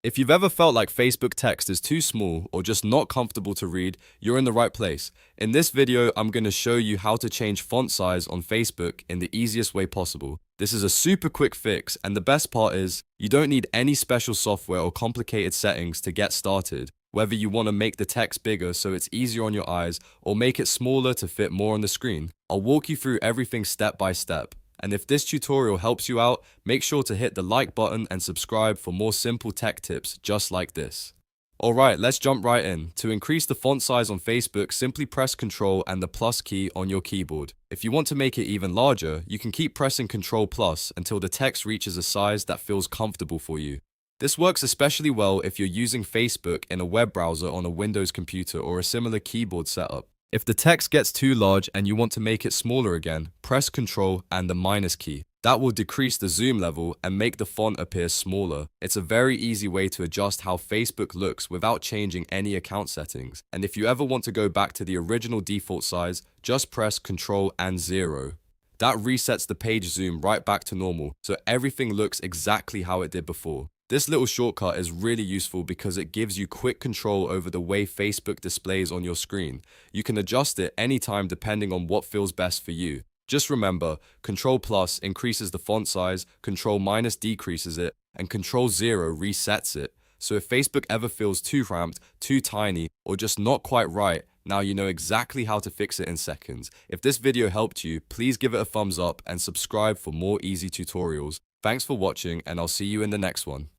If you've ever felt like Facebook text is too small or just not comfortable to read, you're in the right place. In this video, I'm going to show you how to change font size on Facebook in the easiest way possible. This is a super quick fix, and the best part is, you don't need any special software or complicated settings to get started. Whether you want to make the text bigger so it's easier on your eyes or make it smaller to fit more on the screen, I'll walk you through everything step by step. And if this tutorial helps you out, make sure to hit the like button and subscribe for more simple tech tips just like this. Alright, let's jump right in. To increase the font size on Facebook, simply press Ctrl and the plus key on your keyboard. If you want to make it even larger, you can keep pressing Ctrl plus until the text reaches a size that feels comfortable for you. This works especially well if you're using Facebook in a web browser on a Windows computer or a similar keyboard setup. If the text gets too large and you want to make it smaller again, press Ctrl and the minus key. That will decrease the zoom level and make the font appear smaller. It's a very easy way to adjust how Facebook looks without changing any account settings. And if you ever want to go back to the original default size, just press Ctrl and 0. That resets the page zoom right back to normal, so everything looks exactly how it did before. This little shortcut is really useful because it gives you quick control over the way Facebook displays on your screen. You can adjust it anytime depending on what feels best for you. Just remember, Ctrl plus increases the font size, Ctrl minus decreases it, and Ctrl 0 resets it. So if Facebook ever feels too cramped, too tiny, or just not quite right, now you know exactly how to fix it in seconds. If this video helped you, please give it a thumbs up and subscribe for more easy tutorials. Thanks for watching, and I'll see you in the next one.